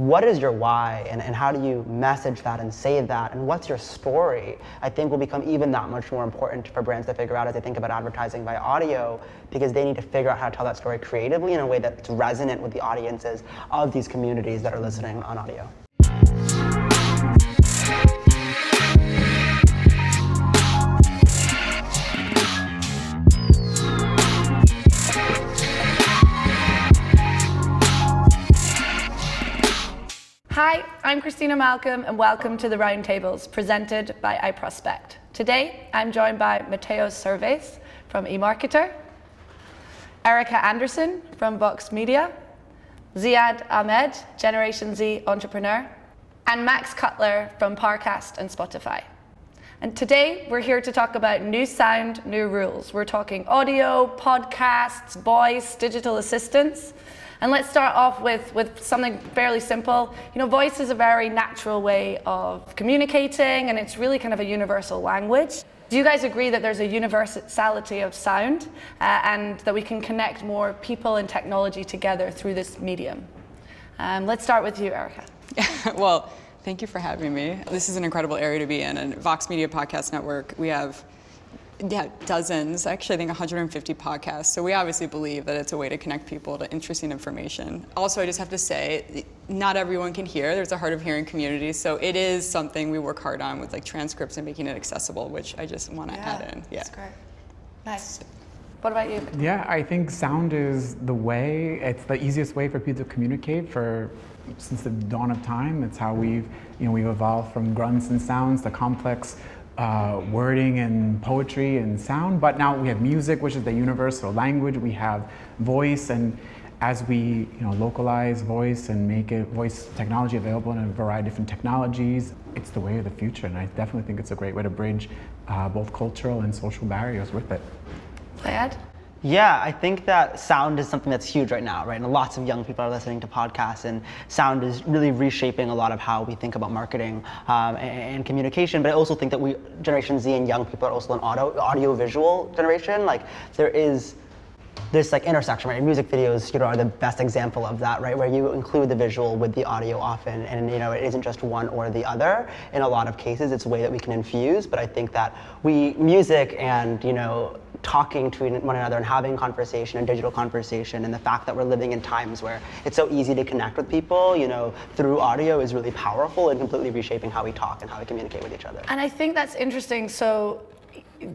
what is your why, and how do you message that and say that, and what's your story, I think will become even that much more important for brands to figure out as they think about advertising via audio, because they need to figure out how to tell that story creatively in a way that's resonant with the audiences of these communities that are listening on audio. Hi, I'm Christina Malcom, and welcome to the Roundtables presented by iProspect. Today, I'm joined by MATTEO CEURVELS from eMARKETER, Erica Anderson from Vox Media, ZIAD AHMED, Generation Z entrepreneur, and Max CUTLER from PARCAST and Spotify. And today, we're here to talk about new sound, new rules. We're talking audio, podcasts, voice, digital assistants. And let's start off with something fairly simple. You know, voice is a very natural way of communicating, and it's really kind of a universal language. Do you guys agree that there's a universality of sound and that we can connect more people and technology together through this medium? Let's start with you, Erica. Well, thank you for having me. This is an incredible area to be in. And Vox Media Podcast Network, we have dozens, actually I think 150 podcasts. So we obviously believe that it's a way to connect people to interesting information. Also, I just have to say, not everyone can hear. There's a hard of hearing community. So it is something we work hard on with like transcripts and making it accessible, which I just want to add in. That's great. Nice. What about you? Yeah, I think sound is the way, it's the easiest way for people to communicate since the dawn of time. It's how we've evolved from grunts and sounds to complex wording and poetry and sound, but now we have music, which is the universal language. We have voice, and as we localize voice and make voice technology available in a variety of different technologies, it's the way of the future, and I definitely think it's a great way to bridge both cultural and social barriers with it. ZIAD? Yeah, I think that sound is something that's huge right now, right? And lots of young people are listening to podcasts, and sound is really reshaping a lot of how we think about marketing and communication. But I also think that Generation Z and young people are also an audio-visual generation. Like there is this like intersection, right? Music videos, are the best example of that, right? Where you include the visual with the audio often, and it isn't just one or the other. In a lot of cases, it's a way that we can infuse. But I think that music and talking to one another and having conversation and digital conversation, and the fact that we're living in times where it's so easy to connect with people, through audio is really powerful and completely reshaping how we talk and how we communicate with each other. And I think that's interesting. So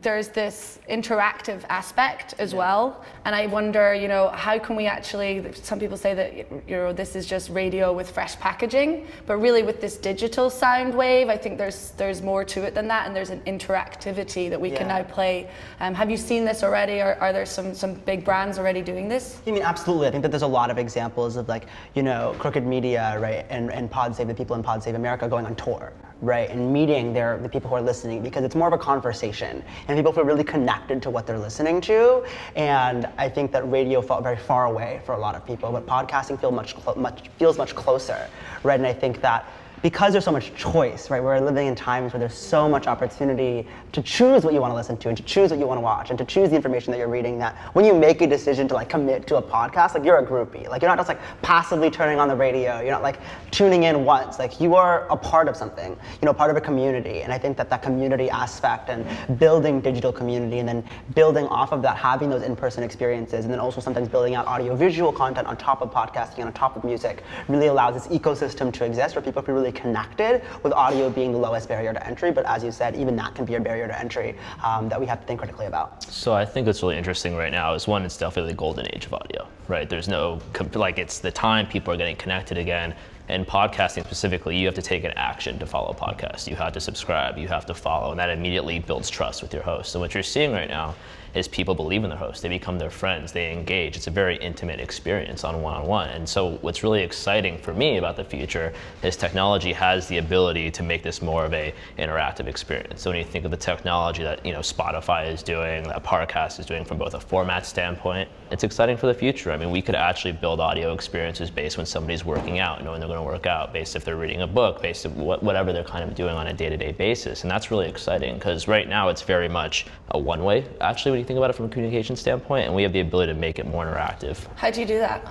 there's this interactive aspect as well, and I wonder, how can we actually? Some people say that this is just radio with fresh packaging, but really with this digital sound wave, I think there's more to it than that, and there's an interactivity that we can now play. Have you seen this already? Or are there some big brands already doing this? I mean, absolutely. I think that there's a lot of examples of Crooked Media, right, and Pod Save, the people in Pod Save America going on tour, right, and meeting the people who are listening, because it's more of a conversation, and people feel really connected to what they're listening to. And I think that radio felt very far away for a lot of people, but podcasting feels much closer, right? And I think that because there's so much choice, right? We're living in times where there's so much opportunity to choose what you want to listen to and to choose what you want to watch and to choose the information that you're reading, that when you make a decision to commit to a podcast, you're a groupie. You're not just passively turning on the radio. You're not tuning in once. You are a part of something, part of a community. And I think that community aspect and building digital community and then building off of that, having those in-person experiences, and then also sometimes building out audio-visual content on top of podcasting and on top of music really allows this ecosystem to exist where people feel really connected, with audio being the lowest barrier to entry. But as you said, even that can be a barrier to entry that we have to think critically about. So I think what's really interesting right now is, one, it's definitely the golden age of audio, right? There's no, it's the time people are getting connected again. And podcasting specifically, you have to take an action to follow a podcast. You have to subscribe, you have to follow, and that immediately builds trust with your host. So what you're seeing right now is people believe in their host, they become their friends, they engage. It's a very intimate experience on one-on-one. And so what's really exciting for me about the future is technology has the ability to make this more of a interactive experience. So when you think of the technology that Spotify is doing, that PARCAST is doing from both a format standpoint, it's exciting for the future. I mean, we could actually build audio experiences based when somebody's working out, knowing they're going to work out, based if they're reading a book, based on whatever they're kind of doing on a day-to-day basis. And that's really exciting, because right now it's very much a one-way, actually, when you think about it from a communication standpoint, and we have the ability to make it more interactive. How do you do that?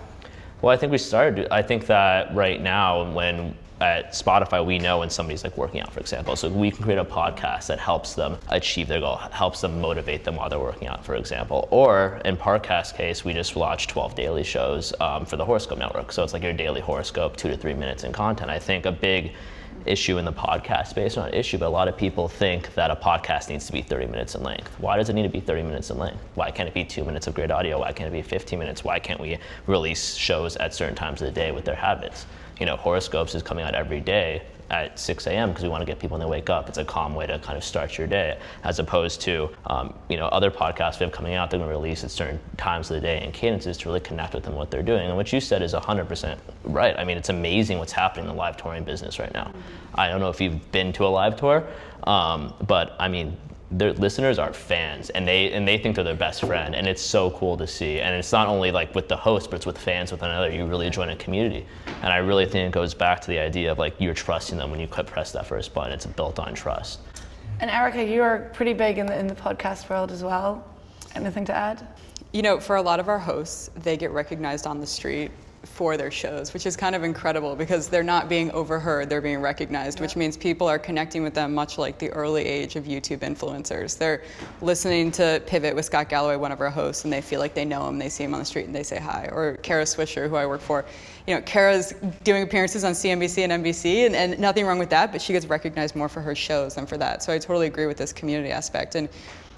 Well, I think we started. I think that right now, when at Spotify, we know when somebody's like working out, for example. So we can create a podcast that helps them achieve their goal, helps them motivate them while they're working out, for example. Or in PARCAST case, we just launched 12 daily shows for the Horoscope Network. So it's like your daily horoscope, 2 to 3 minutes in content. I think a big issue in the podcast space, not an issue, but a lot of people think that a podcast needs to be 30 minutes in length. Why does it need to be 30 minutes in length? Why can't it be 2 minutes of great audio? Why can't it be 15 minutes? Why can't we release shows at certain times of the day with their habits? You know, Horoscopes is coming out every day at 6 a.m. because we want to get people when they wake up. It's a calm way to kind of start your day, as opposed to, you know, other podcasts we have coming out, they're going to release at certain times of the day and cadences to really connect with them, what they're doing. And what you said is 100% right. I mean, it's amazing what's happening in the live touring business right now. I don't know if you've been to a live tour, but I mean, their listeners are fans, and they think they're their best friend, and it's so cool to see. And it's not only like with the host, but it's with fans with another. You really join a community, and I really think it goes back to the idea of like you're trusting them when you press that first button. It's built on trust. And Erica, you're pretty big in the podcast world as well. Anything to add? You know, for a lot of our hosts, they get recognized on the street for their shows, which is kind of incredible because they're not being overheard, they're being recognized, which means people are connecting with them much like the early age of YouTube influencers. They're listening to Pivot with Scott Galloway, one of our hosts, and they feel like they know him, they see him on the street and they say hi. Or Kara Swisher, who I work for. You know, Kara's doing appearances on CNBC and NBC, and nothing wrong with that, but she gets recognized more for her shows than for that. So I totally agree with this community aspect. And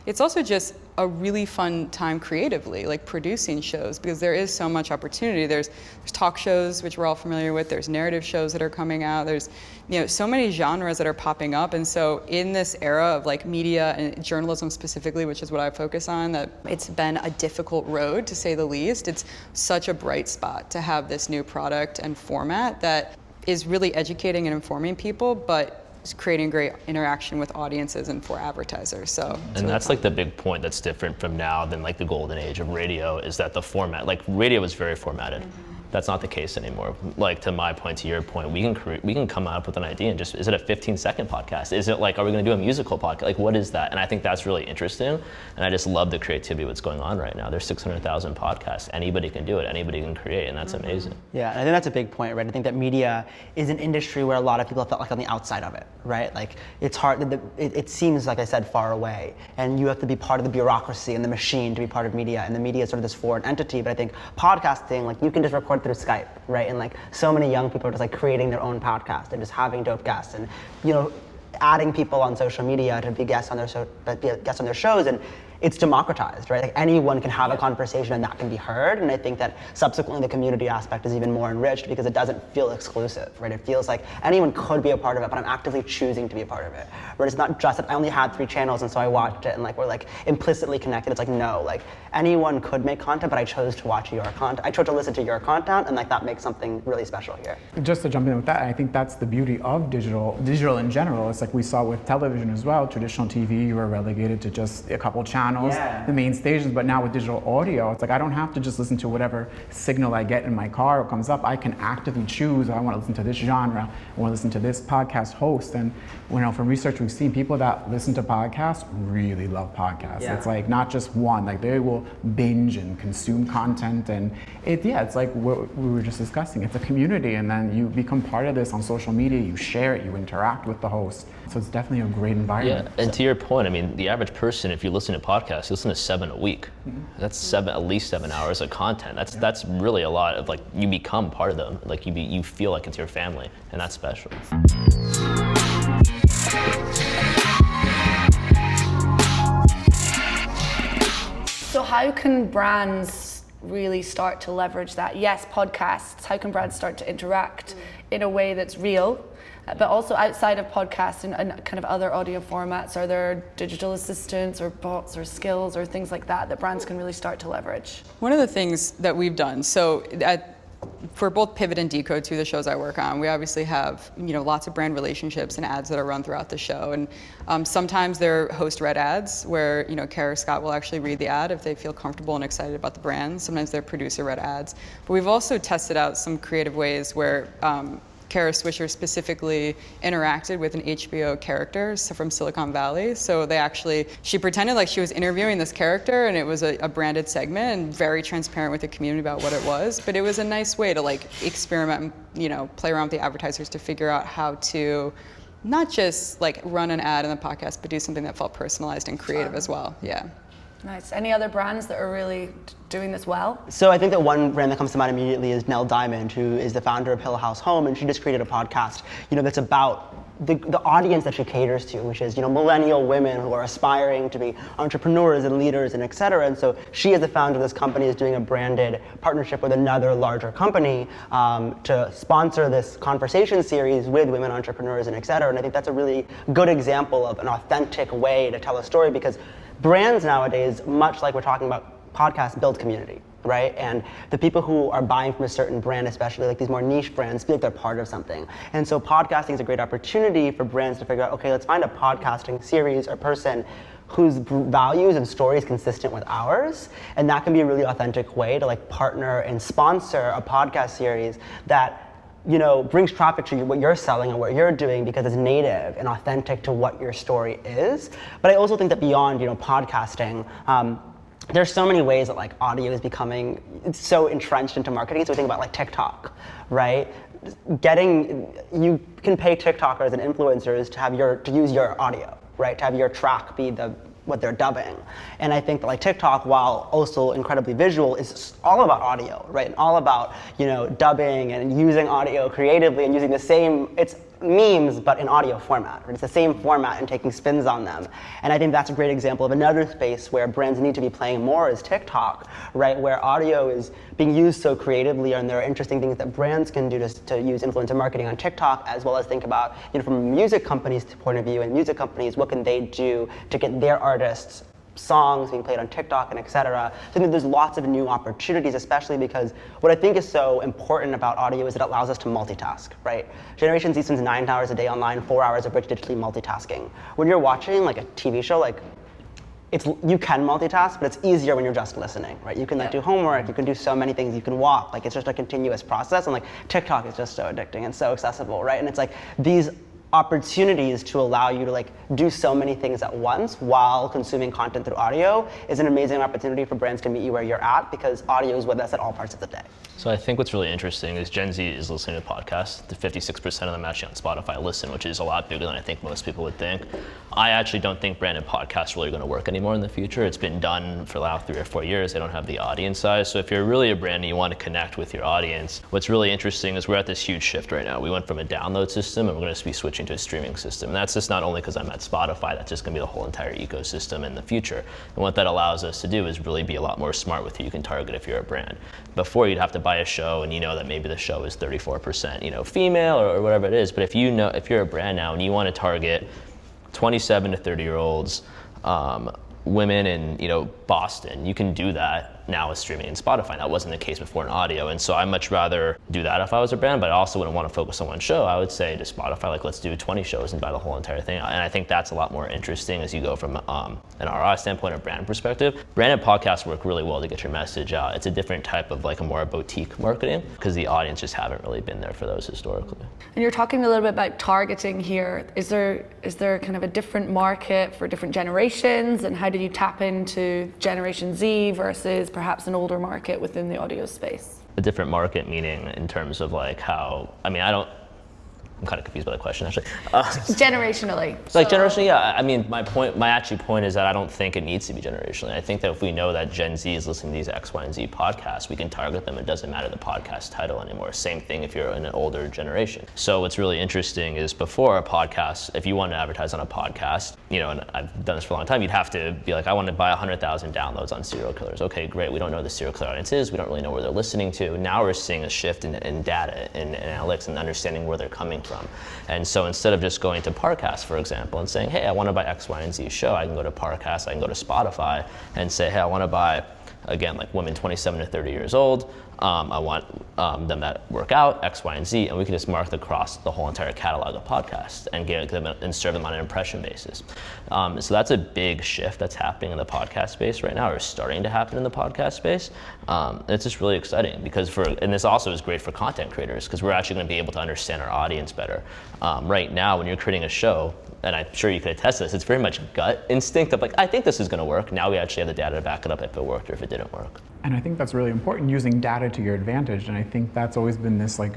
it's also just a really fun time creatively, like producing shows, because there is so much opportunity. There's talk shows, which we're all familiar with. There's narrative shows that are coming out. There's, you know, so many genres that are popping up. And so in this era of like media and journalism specifically, which is what I focus on, that it's been a difficult road to say the least. It's such a bright spot to have this new product and format that is really educating and informing people, but creating great interaction with audiences and for advertisers. So and really that's fun. like the big point that's different from now than like the golden age of radio, is that the format, like radio was very formatted. That's not the case anymore. Like, to my point, to your point, we can come up with an idea and just, is it a 15-second podcast? Is it like, are we going to do a musical podcast? Like, what is that? And I think that's really interesting. And I just love the creativity of what's going on right now. There's 600,000 podcasts. Anybody can do it. Anybody can create, and that's amazing. Yeah, and I think that's a big point, right? I think that media is an industry where a lot of people have felt like on the outside of it, right? Like, it's hard, it seems, like I said, far away, and you have to be part of the bureaucracy and the machine to be part of media, and the media is sort of this foreign entity. But I think podcasting, like, you can just record through Skype, right? And like, so many young people are just like creating their own podcast and just having dope guests, and, you know, adding people on social media to be guests on their shows, and it's democratized, right? Like, anyone can have a conversation and that can be heard. And I think that subsequently the community aspect is even more enriched because it doesn't feel exclusive, right? It feels like anyone could be a part of it, but I'm actively choosing to be a part of it. Right? It's not just that I only had 3 channels and so I watched it and like we're like implicitly connected. It's like, no, like anyone could make content, but I chose to watch your content. I chose to listen to your content, and like that makes something really special here. Just to jump in with that, I think that's the beauty of digital in general. It's like we saw with television as well. Traditional TV, you were relegated to just a couple channels, the main stations, but now with digital audio, it's like I don't have to just listen to whatever signal I get in my car or comes up. I can actively choose, I want to listen to this genre, I want to listen to this podcast host. And, you know, from research we've seen, people that listen to podcasts really love podcasts. Yeah. It's like not just one, like they will binge and consume content, and it's like what we were just discussing. It's a community, and then you become part of this on social media, you share it, you interact with the host. So it's definitely a great environment. Yeah, and to your point, I mean, the average person, if you listen to podcasts, you listen to 7 a week. That's at least 7 hours of content. That's really a lot of, like, you become part of them. Like, you feel like it's your family, and that's special. So how can brands really start to leverage that? Yes, podcasts. How can brands start to interact in a way that's real, but also outside of podcasts and kind of other audio formats? Are there digital assistants or bots or skills or things like that brands can really start to leverage? One of the things that we've done, for both Pivot and Decode, 2 of the shows I work on, we obviously have, you know, lots of brand relationships and ads that are run throughout the show. And sometimes they're host-read ads where, you know, Kara or Scott will actually read the ad if they feel comfortable and excited about the brand. Sometimes they're producer-read ads. But we've also tested out some creative ways where Kara Swisher specifically interacted with an HBO character from Silicon Valley. So she pretended like she was interviewing this character, and it was a branded segment and very transparent with the community about what it was. But it was a nice way to like experiment, play around with the advertisers to figure out how to not just like run an ad in the podcast, but do something that felt personalized and creative as well. Yeah. Nice. Any other brands that are really doing this well? So I think that one brand that comes to mind immediately is Nell Diamond, who is the founder of Hill House Home, and she just created a podcast, that's about the audience that she caters to, which is, millennial women who are aspiring to be entrepreneurs and leaders and et cetera. And so she, as the founder of this company, is doing a branded partnership with another larger company to sponsor this conversation series with women entrepreneurs and et cetera. And I think that's a really good example of an authentic way to tell a story, because brands nowadays, much like we're talking about podcasts, build community, right? And the people who are buying from a certain brand, especially like these more niche brands, feel like they're part of something. And so podcasting is a great opportunity for brands to figure out, okay, let's find a podcasting series or person whose values and story is consistent with ours. And that can be a really authentic way to like partner and sponsor a podcast series that brings traffic to what you're selling and what you're doing, because it's native and authentic to what your story is. But I also think that beyond, podcasting, there's so many ways that like audio is becoming so entrenched into marketing. So we think about like TikTok, right? You can pay TikTokers and influencers to use your audio, right? To have your track be what they're dubbing. And I think that like TikTok, while also incredibly visual, is all about audio, right? And all about, dubbing and using audio creatively and using it's memes, but in audio format, right? It's the same format and taking spins on them. And I think that's a great example of another space where brands need to be playing more is TikTok, right? Where audio is being used so creatively, and there are interesting things that brands can do to use influencer marketing on TikTok, as well as think about, from a music company's point of view, and music companies, what can they do to get their artists songs being played on TikTok and et cetera. So I think there's lots of new opportunities, especially because what I think is so important about audio is it allows us to multitask, right? Generation Z spends 9 hours a day online, 4 hours of which digitally multitasking. When you're watching like a TV show, you can multitask, but it's easier when you're just listening, right? You can do homework, you can do so many things, you can walk, it's just a continuous process, and TikTok is just so addicting and so accessible, right? And it's these opportunities to allow you to do so many things at once while consuming content through audio is an amazing opportunity for brands to meet you where you're at, because audio is with us at all parts of the day. So I think what's really interesting is Gen Z is listening to podcasts. The 56% of them actually on Spotify listen, which is a lot bigger than I think most people would think. I actually don't think branded podcasts are really going to work anymore in the future. It's been done for the last 3 or 4 years. They don't have the audience size. So if you're really a brand and you want to connect with your audience, what's really interesting is we're at this huge shift right now. We went from a download system and we're going to be switching to a streaming system. And that's just not only because I'm at Spotify, that's just going to be the whole entire ecosystem in the future. And what that allows us to do is really be a lot more smart with who you can target if you're a brand. Before, you'd have to buy a show and that maybe the show is 34% female or whatever it is. But if you're a brand now and you want to target 27 to 30-year-olds, women in Boston, you can do that now with streaming and Spotify. That wasn't the case before in audio, and so I'd much rather do that if I was a brand, but I also wouldn't want to focus on one show. I would say to Spotify, let's do 20 shows and buy the whole entire thing. And I think that's a lot more interesting as you go from an ROI standpoint or brand perspective. Branded podcasts work really well to get your message out. It's a different type of a more boutique marketing, because the audience just haven't really been there for those historically. And you're talking a little bit about targeting here. Is there kind of a different market for different generations, and how do you tap into Generation Z versus perhaps an older market within the audio space? A different market meaning in terms of how, I'm kind of confused by the question actually. Generationally. Generationally, yeah. My actual point is that I don't think it needs to be generationally. I think that if we know that Gen Z is listening to these X, Y, and Z podcasts, we can target them. It doesn't matter the podcast title anymore. Same thing if you're in an older generation. So what's really interesting is before a podcast, if you want to advertise on a podcast, and I've done this for a long time, you'd have to be I want to buy 100,000 downloads on serial killers. Okay, great. We don't know who the serial killer audience is. We don't really know where they're listening to. Now we're seeing a shift in data and analytics and understanding where they're coming from. And so instead of just going to PARCAST, for example, and saying, hey, I want to buy X, Y, and Z show, I can go to PARCAST, I can go to Spotify and say, hey, I want to buy, again, women 27 to 30 years old. I want them that work out, X, Y, and Z, and we can just market across the whole entire catalog of podcasts and get them and serve them on an impression basis. So that's a big shift that's happening in the podcast space right now, or starting to happen in the podcast space. And it's just really exciting because and this also is great for content creators because we're actually going to be able to understand our audience better. Right now, when you're creating a show, and I'm sure you can attest to this, it's very much gut instinct of like, I think this is going to work. Now we actually have the data to back it up if it worked or if it didn't work. And I think that's really important, using data to your advantage. And I think that's always been this like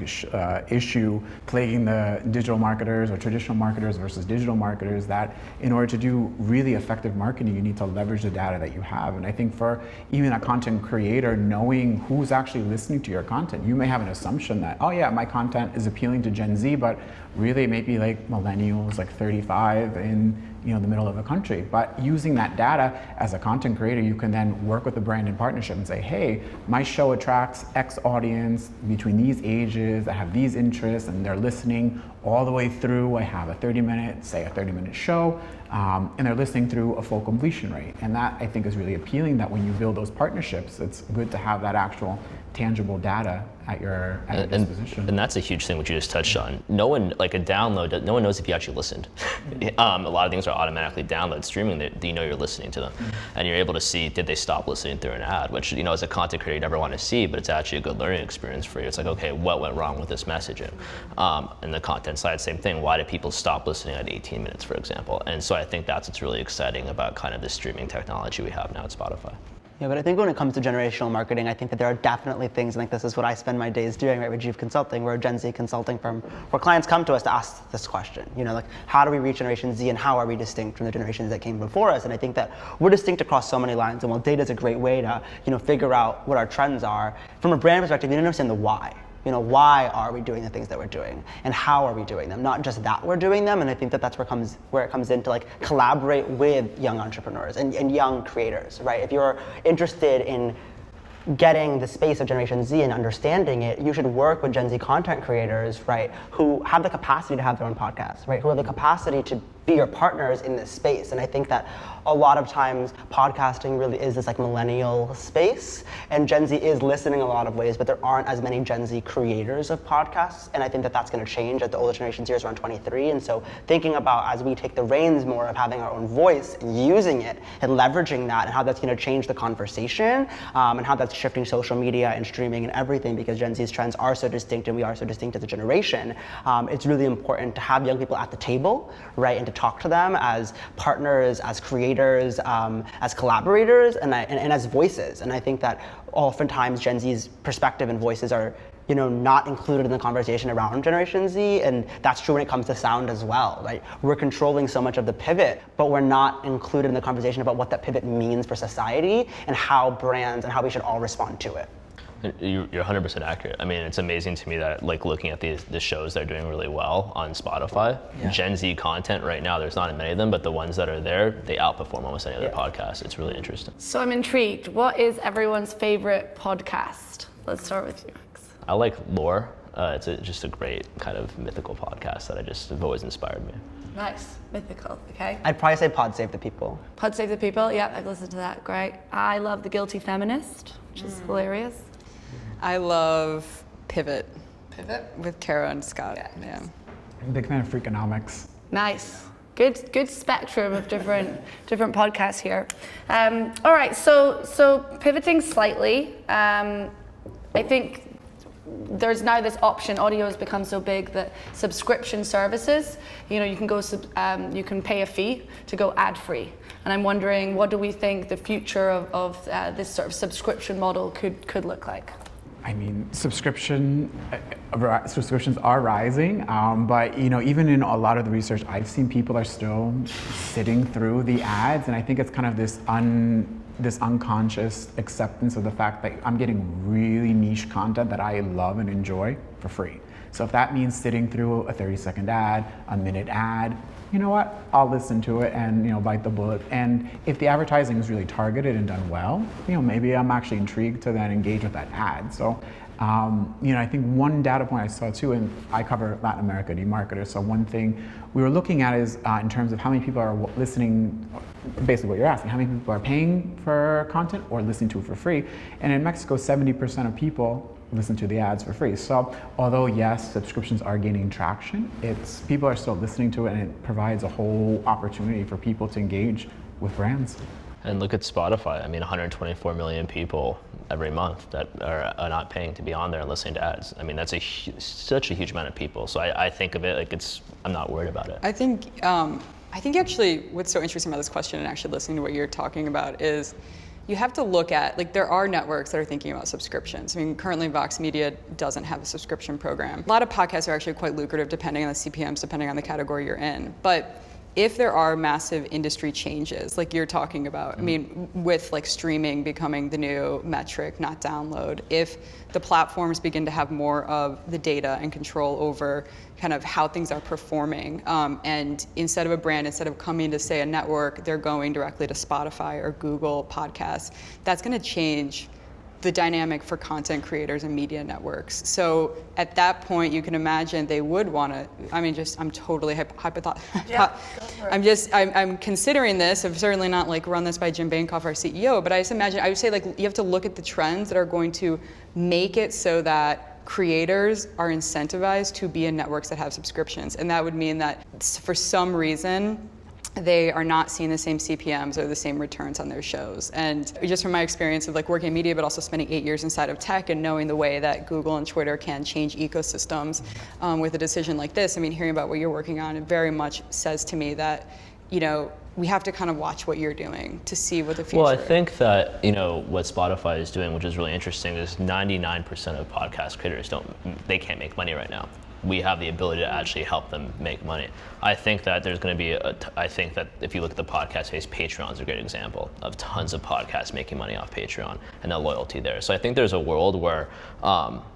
issue plaguing the digital marketers or traditional marketers versus digital marketers, that in order to do really effective marketing, you need to leverage the data that you have. And I think for even a content creator, knowing who's actually listening to your content, you may have an assumption that, oh yeah, my content is appealing to Gen Z, but really it may be like millennials, like 35 in the middle of the country. But using that data as a content creator, you can then work with the brand in partnership and say, hey, my show attracts X audience between these ages that have these interests, and they're listening all the way through. I have a 30-minute show, and they're listening through a full completion rate. And that, I think, is really appealing, that when you build those partnerships, it's good to have that actual tangible data at your disposition. And that's a huge thing which you just touched on. No one, like a download, no one knows if you actually listened. A lot of things are automatically downloaded, streaming, that you know you're listening to them. And you're able to see, did they stop listening through an ad, which, as a content creator, you never want to see, but it's actually a good learning experience for you. It's like, okay, what went wrong with this messaging? And the content side, same thing. Why did people stop listening at 18 minutes, for example? And so I think that's what's really exciting about kind of the streaming technology we have now at Spotify. Yeah, but I think when it comes to generational marketing, I think that there are definitely things, like this is what I spend my days doing, right, with Juve Consulting. We're a Gen Z consulting firm where clients come to us to ask this question, like how do we reach Generation Z and how are we distinct from the generations that came before us? And I think that we're distinct across so many lines, and while data is a great way to, figure out what our trends are, from a brand perspective, you need to understand the why. Why are we doing the things that we're doing, and how are we doing them? Not just that we're doing them, and I think that that's where it comes in to like collaborate with young entrepreneurs and young creators, right? If you're interested in getting the space of Generation Z and understanding it, you should work with Gen Z content creators, right, who have the capacity to have their own podcasts, right, who have the capacity to be your partners in this space. And I think that a lot of times podcasting really is this like millennial space, and Gen Z is listening in a lot of ways, but there aren't as many Gen Z creators of podcasts, and I think that that's going to change as the older generation here is around 23. And so thinking about, as we take the reins more of having our own voice and using it and leveraging that, and how that's going to change the conversation, and how that's shifting social media and streaming and everything, because Gen Z's trends are so distinct and we are so distinct as a generation, it's really important to have young people at the table, right, and to talk to them as partners, as creators, as collaborators, and as voices. And I think that oftentimes Gen Z's perspective and voices are not included in the conversation around Generation Z, and that's true when it comes to sound as well, right? We're controlling so much of the pivot, but we're not included in the conversation about what that pivot means for society and how brands and how we should all respond to it. You're 100% accurate. I mean, it's amazing to me that, like, looking at the shows that are doing really well on Spotify, Gen Z content right now, there's not many of them, but the ones that are there, they outperform almost any other podcast. It's really interesting. So I'm intrigued. What is everyone's favorite podcast? Let's start with you, Max. I like Lore. It's just a great kind of mythical podcast that have always inspired me. Nice. Mythical. Okay. I'd probably say Pod Save the People. Pod Save the People. Yeah, I've listened to that. Great. I love The Guilty Feminist, which is hilarious. I love Pivot. Pivot? With Kara and Scott. Yeah. I'm a big fan of Freakonomics. Nice. Good spectrum of different podcasts here. All right, so pivoting slightly, I think there's now this option. Audio has become so big that subscription services, you can go, you can pay a fee to go ad-free. And I'm wondering, what do we think the future of this sort of subscription model could look like? I mean, subscriptions are rising, but even in a lot of the research I've seen, people are still sitting through the ads, and I think it's kind of this unconscious acceptance of the fact that I'm getting really niche content that I love and enjoy for free. So if that means sitting through a 30-second ad, a minute ad, you know what? I'll listen to it and bite the bullet. And if the advertising is really targeted and done well, maybe I'm actually intrigued to then engage with that ad. So, I think one data point I saw too, and I cover Latin America at eMARKETER. So one thing we were looking at is in terms of how many people are listening. Basically, what you're asking, how many people are paying for content or listening to it for free? And in Mexico, 70% of people listen to the ads for free. So although yes, subscriptions are gaining traction, people are still listening to it, and it provides a whole opportunity for people to engage with brands. And look at Spotify. I mean, 124 million people every month that are not paying to be on there and listening to ads. I mean, that's such a huge amount of people. So I think of it like I'm not worried about it. I think actually what's so interesting about this question and actually listening to what you're talking about is you have to look at, like, there are networks that are thinking about subscriptions. I mean, currently Vox Media doesn't have a subscription program. A lot of podcasts are actually quite lucrative depending on the CPMs, depending on the category you're in. But if there are massive industry changes, like you're talking about, I mean, with like streaming becoming the new metric, not download, if the platforms begin to have more of the data and control over kind of how things are performing, and instead of coming to, say, a network, they're going directly to Spotify or Google Podcasts, that's going to change the dynamic for content creators and media networks. So at that point, you can imagine they would want to, I mean, I'm totally I'm considering this. I'm certainly not like run this by Jim Bainkoff, our CEO, but I would say like you have to look at the trends that are going to make it so that creators are incentivized to be in networks that have subscriptions. And that would mean that for some reason, they are not seeing the same CPMs or the same returns on their shows. And just from my experience of like working in media, but also spending 8 years inside of tech and knowing the way that Google and Twitter can change ecosystems with a decision like this, I mean, hearing about what you're working on, it very much says to me that, you know, we have to kind of watch what you're doing to see what the future. Well, I think that, you know, what Spotify is doing, which is really interesting, is 99% of podcast creators they can't make money right now. We have the ability to actually help them make money. I think that there's going to be I think that if you look at the podcast space, Patreon is a great example of tons of podcasts making money off Patreon and the loyalty there. So I think there's a world where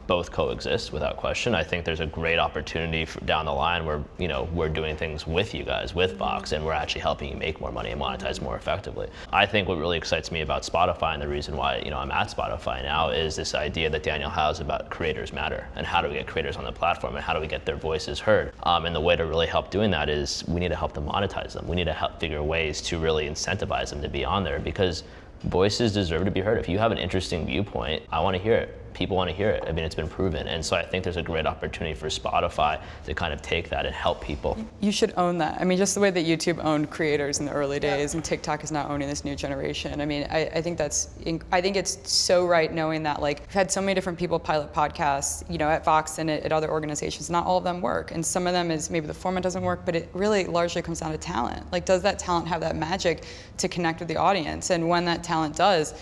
both coexist without question. I think there's a great opportunity down the line where, you know, we're doing things with you guys, with Vox, and we're actually helping you make more money and monetize more effectively. I think what really excites me about Spotify, and the reason why, you know, I'm at Spotify now, is this idea that Daniel has about creators matter, and how do we get creators on the platform, and how do we get their voices heard. And the way to really help doing that is we need to help them monetize them. We need to help figure ways to really incentivize them to be on there, because voices deserve to be heard. If you have an interesting viewpoint, I want to hear it. People want to hear it. I mean, it's been proven. And so I think there's a great opportunity for Spotify to kind of take that and help people. You should own that. I mean, just the way that YouTube owned creators in the early days, and TikTok is now owning this new generation. I mean, I think it's so right, knowing that, like, we've had so many different people pilot podcasts, you know, at Vox and at other organizations. Not all of them work. And some of them is maybe the format doesn't work, but it really largely comes down to talent. Like, does that talent have that magic to connect with the audience? And when that talent does,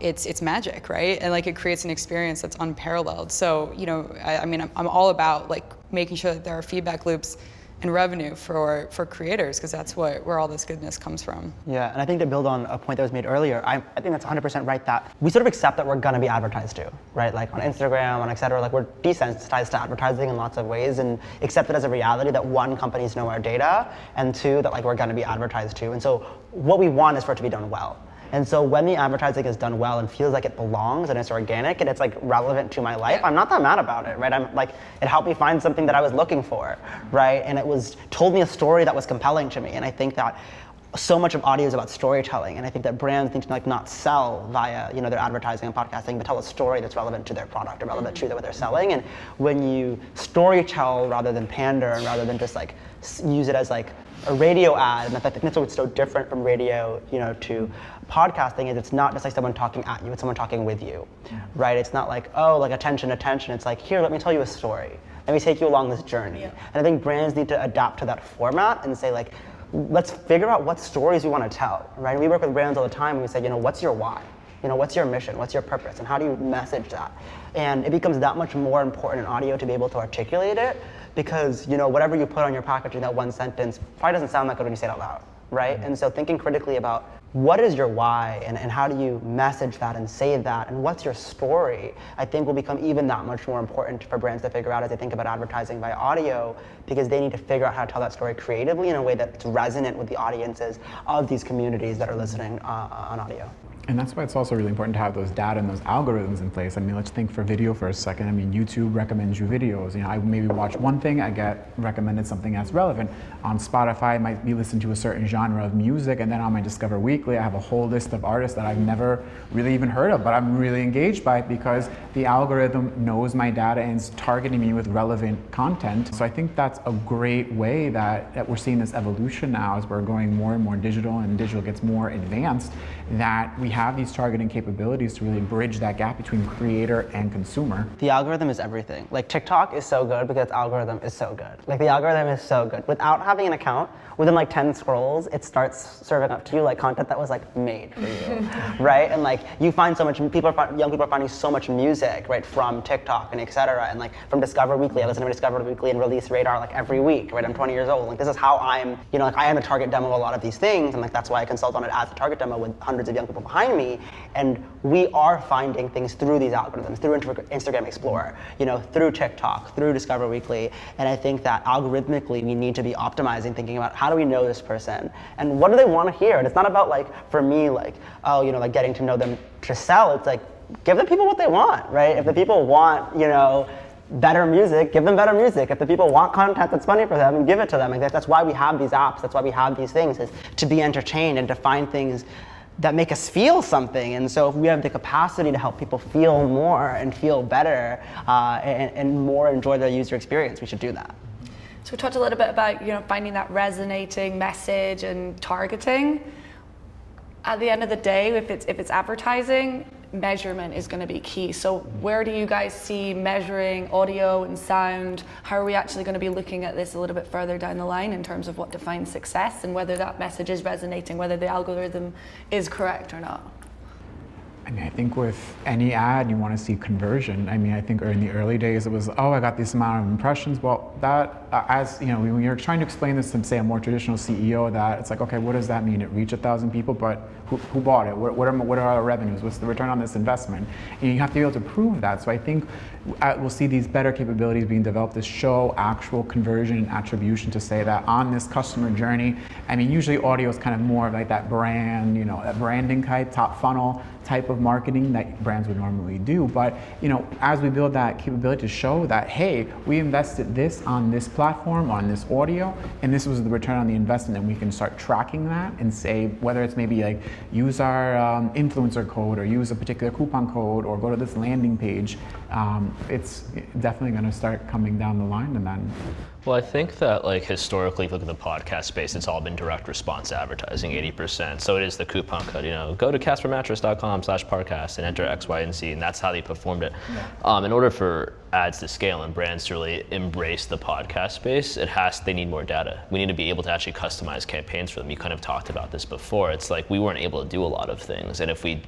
it's magic, right? And like, it creates an experience that's unparalleled. So, you know, I mean, I'm all about like making sure that there are feedback loops and revenue for creators, because that's where all this goodness comes from. Yeah, and I think to build on a point that was made earlier, I think that's 100% right, that we sort of accept that we're gonna be advertised to, right? Like on Instagram, on et cetera, like we're desensitized to advertising in lots of ways, and accept it as a reality that one, companies know our data, and two, that like we're gonna be advertised to. And so what we want is for it to be done well. And so when the advertising is done well and feels like it belongs and it's organic and it's like relevant to my life, I'm not that mad about it, right? I'm like, it helped me find something that I was looking for, right? And it told me a story that was compelling to me. And I think that so much of audio is about storytelling, and I think that brands need to like not sell via, you know, their advertising and podcasting, but tell a story that's relevant to their product or relevant to what they're selling. And when you storytell rather than pander, and rather than just like use it as like a radio ad, and I think that's what's so different from radio, you know, to podcasting, is it's not just like someone talking at you, it's someone talking with you, right? It's not like, oh, like attention. It's like, here, let me tell you a story. Let me take you along this journey. Yeah. And I think brands need to adapt to that format and say like, let's figure out what stories we want to tell, right? And we work with brands all the time and we say, you know, what's your why? You know, what's your mission? What's your purpose? And how do you message that? And it becomes that much more important in audio to be able to articulate it, because, you know, whatever you put on your packaging, that one sentence probably doesn't sound that good when you say it out loud, right? Mm-hmm. And so thinking critically about what is your why, and how do you message that and say that, and what's your story, I think will become even that much more important for brands to figure out as they think about advertising via audio, because they need to figure out how to tell that story creatively in a way that's resonant with the audiences of these communities that are listening on audio. And that's why it's also really important to have those data and those algorithms in place. I mean, let's think for video for a second. I mean, YouTube recommends you videos. You know, I maybe watch one thing, I get recommended something that's relevant. On Spotify, I might be listening to a certain genre of music, and then on my Discover Weekly, I have a whole list of artists that I've never really even heard of, but I'm really engaged by it because the algorithm knows my data and is targeting me with relevant content. So I think that's a great way that we're seeing this evolution now as we're going more and more digital and digital gets more advanced, that we have these targeting capabilities to really bridge that gap between creator and consumer. The algorithm is everything. Like TikTok is so good because the algorithm is so good. Like the algorithm is so good. Without having an account, within like 10 scrolls, it starts serving up to you like content that was like made for you, right? And like you find so much, young people are finding so much music, right, from TikTok and et cetera. And like from Discover Weekly, I listen to Discover Weekly and Release Radar like every week, right? I'm 20 years old. Like this is how I'm, you know, like I am a target demo of a lot of these things. And like that's why I consult on it as a target demo with hundreds of young people behind me. And we are finding things through these algorithms, through Instagram Explorer, you know, through TikTok, through Discover Weekly. And I think that algorithmically we need to be optimizing, thinking about how do we know this person and what do they want to hear? And it's not about like, for me, like, oh, you know, like getting to know them to sell. It's like, give the people what they want, right? If the people want, you know, better music, give them better music. If the people want content that's funny for them, give it to them. Like that's why we have these apps. That's why we have these things, is to be entertained and to find things that make us feel something. And so if we have the capacity to help people feel more and feel better and more enjoy their user experience, we should do that. So we talked a little bit about, you know, finding that resonating message and targeting. At the end of the day, if it's advertising, measurement is going to be key. So where do you guys see measuring audio and sound? How are we actually going to be looking at this a little bit further down the line in terms of what defines success and whether that message is resonating, whether the algorithm is correct or not? I mean, I think with any ad, you want to see conversion. I mean, I think in the early days, it was, oh, I got this amount of impressions. Well, that, as you know, when you're trying to explain this to, say, a more traditional CEO, that it's like, okay, what does that mean? It reached 1,000 people, but who bought it? What are our revenues? What's the return on this investment? And you have to be able to prove that. So I think we'll see these better capabilities being developed to show actual conversion and attribution to say that on this customer journey. I mean, usually audio is kind of more like that brand, you know, that branding type, top funnel type of marketing that brands would normally do. But, you know, as we build that capability to show that, hey, we invested this on this platform, on this audio, and this was the return on the investment, and we can start tracking that and say whether it's maybe like use our influencer code or use a particular coupon code or go to this landing page. It's definitely going to start coming down the line. And then, well, I think that like historically, if you look at the podcast space, it's all been direct response advertising, 80%. So it is the coupon code, you know, go to caspermattress.com/PARCAST and enter X, Y, and Z, and that's how they performed it. Yeah. In order for ads to scale and brands to really embrace the podcast space, they need more data. We need to be able to actually customize campaigns for them. You kind of talked about this before. It's like we weren't able to do a lot of things, and if we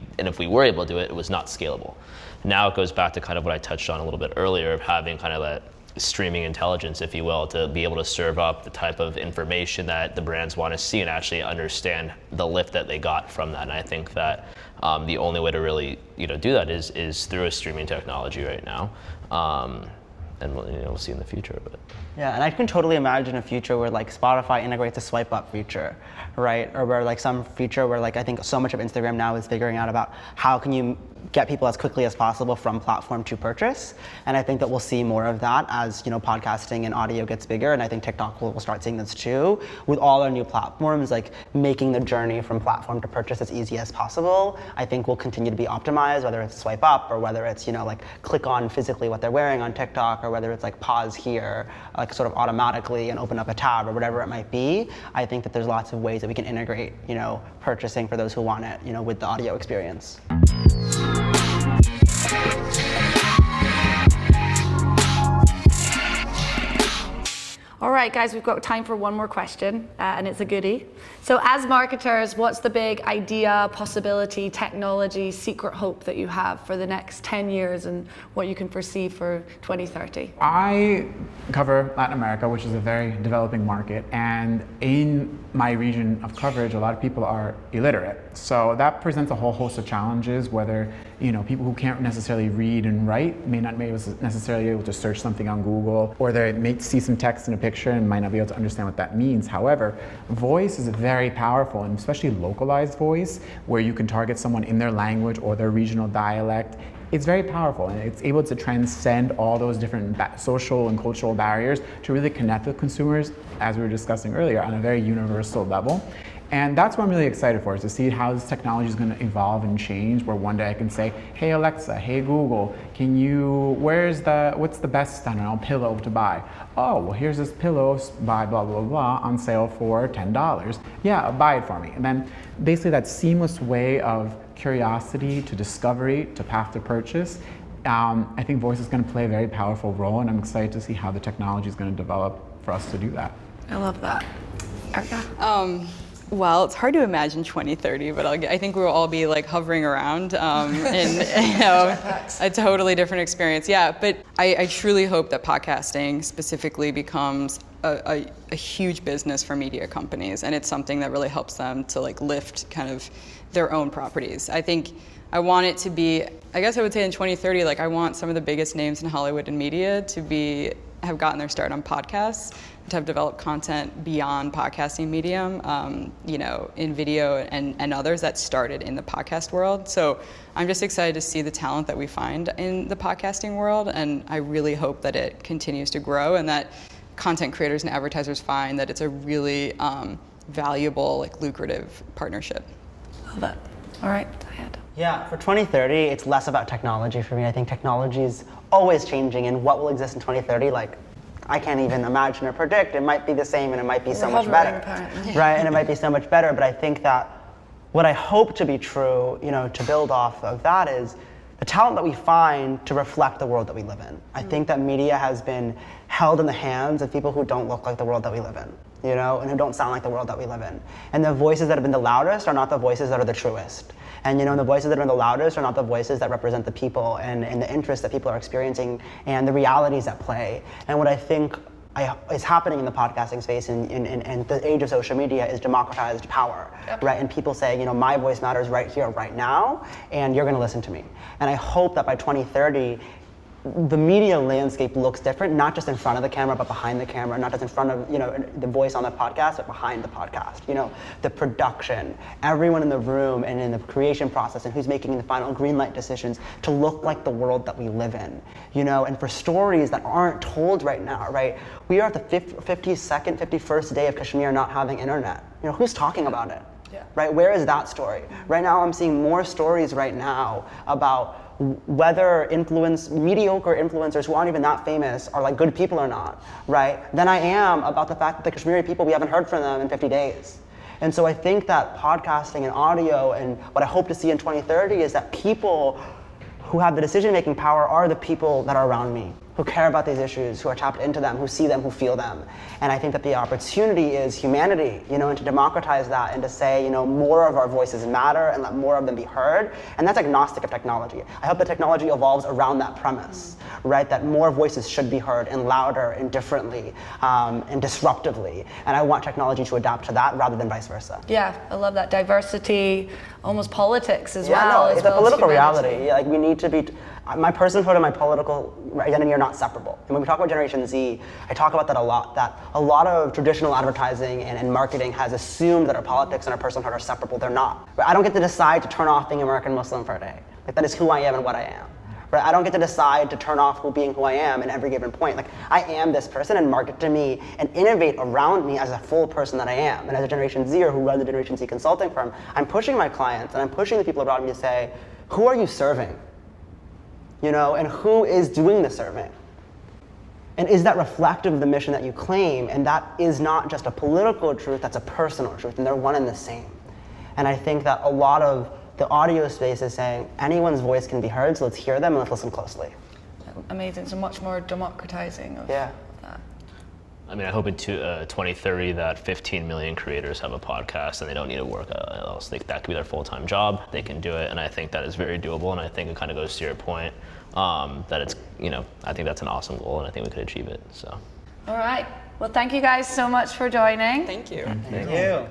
were able to do it, it was not scalable. Now it goes back to kind of what I touched on a little bit earlier of having kind of that streaming intelligence, if you will, to be able to serve up the type of information that the brands want to see and actually understand the lift that they got from that. And I think that the only way to really, you know, do that is through a streaming technology right now. And we'll see in the future. But yeah, and I can totally imagine a future where like Spotify integrates a swipe up feature, right? Or where like some feature where like I think so much of Instagram now is figuring out about how can you get people as quickly as possible from platform to purchase. And I think that we'll see more of that as, you know, podcasting and audio gets bigger. And I think TikTok will start seeing this too, with all our new platforms, like making the journey from platform to purchase as easy as possible. I think will continue to be optimized, whether it's swipe up or whether it's, you know, like click on physically what they're wearing on TikTok, or whether it's like pause here, like sort of automatically and open up a tab or whatever it might be. I think that there's lots of ways that we can integrate, you know, purchasing for those who want it, you know, with the audio experience. All right, guys, we've got time for one more question, and it's a goodie. So as marketers, what's the big idea, possibility, technology, secret hope that you have for the next 10 years and what you can foresee for 2030? I cover Latin America, which is a very developing market, and in my region of coverage, a lot of people are illiterate. So that presents a whole host of challenges, whether, you know, people who can't necessarily read and write may not be necessarily able to search something on Google, or they may see some text in a picture culture and might not be able to understand what that means. However, voice is very powerful, and especially localized voice, where you can target someone in their language or their regional dialect. It's very powerful, and it's able to transcend all those different social and cultural barriers to really connect with consumers, as we were discussing earlier, on a very universal level. And that's what I'm really excited for, is to see how this technology is going to evolve and change, where one day I can say, hey Alexa, hey Google, what's the best, I don't know, pillow to buy? Oh, well here's this pillow by blah, blah, blah, on sale for $10. Yeah, buy it for me. And then basically that seamless way of curiosity to discovery to path to purchase, I think voice is going to play a very powerful role, and I'm excited to see how the technology is going to develop for us to do that. I love that. Erica? Well, it's hard to imagine 2030, but I think we'll all be like hovering around in a totally different experience. Yeah, but I truly hope that podcasting specifically becomes a huge business for media companies, and it's something that really helps them to like lift kind of their own properties. I think I want it to be, I guess I would say in 2030, like I want some of the biggest names in Hollywood and media to have gotten their start on podcasts, to have developed content beyond podcasting medium, in video and others that started in the podcast world. So I'm just excited to see the talent that we find in the podcasting world, and I really hope that it continues to grow and that content creators and advertisers find that it's a really valuable, like lucrative partnership. Love it. All right, ZIAD. Yeah, for 2030, it's less about technology for me. I think technology is always changing, and what will exist in 2030, like, I can't even imagine or predict. It might be the same, and it might be so much better, apparently. right? And it might be so much better. But I think that what I hope to be true, to build off of that, is the talent that we find to reflect the world that we live in. I think that media has been held in the hands of people who don't look like the world that we live in, and who don't sound like the world that we live in. And the voices that have been the loudest are not the voices that are the truest. And the voices that are the loudest are not the voices that represent the people and the interests that people are experiencing and the realities at play. And what I think is happening in the podcasting space in the age of social media is democratized power, right? And people say, my voice matters right here, right now, and you're gonna listen to me. And I hope that by 2030, the media landscape looks different, not just in front of the camera, but behind the camera, not just in front of, the voice on the podcast, but behind the podcast. The production, everyone in the room and in the creation process and who's making the final green light decisions to look like the world that we live in, and for stories that aren't told right now, right? We are at the 52nd, 51st day of Kashmir not having internet. Who's talking about it? Yeah. Right? Where is that story? Right now, I'm seeing more stories right now about whether mediocre influencers who aren't even that famous are like good people or not, right? Than I am about the fact that the Kashmiri people, we haven't heard from them in 50 days. And so I think that podcasting and audio, and what I hope to see in 2030 is that people who have the decision-making power are the people that are around me, who care about these issues, who are tapped into them, who see them, who feel them. And I think that the opportunity is humanity, and to democratize that and to say, more of our voices matter and let more of them be heard. And that's agnostic of technology. I hope the technology evolves around that premise, right? That more voices should be heard and louder and differently and disruptively. And I want technology to adapt to that rather than vice versa. Yeah, I love that diversity, almost politics as well. Yeah, no, it's a political reality. Like we need to be, my personhood and my political identity are not separable. And when we talk about Generation Z, I talk about that a lot, that a lot of traditional advertising and marketing has assumed that our politics and our personhood are separable. They're not. I don't get to decide to turn off being American Muslim for a day. Like that is who I am and what I am. Right? I don't get to decide to turn off being who I am in every given point. Like I am this person, and market to me and innovate around me as a full person that I am. And as a Generation Zer who runs a Generation Z consulting firm, I'm pushing my clients and I'm pushing the people around me to say, who are you serving? And who is doing the serving? And is that reflective of the mission that you claim? And that is not just a political truth, that's a personal truth, and they're one and the same. And I think that a lot of the audio space is saying anyone's voice can be heard, so let's hear them and let's listen closely. Amazing, so much more democratizing of that. I mean, I hope in 2030 that 15 million creators have a podcast and they don't need to work else. That could be their full-time job. They can do it, and I think that is very doable. And I think it kind of goes to your point that it's, I think that's an awesome goal, and I think we could achieve it. So. All right. Well, thank you guys so much for joining. Thank you. Thank you.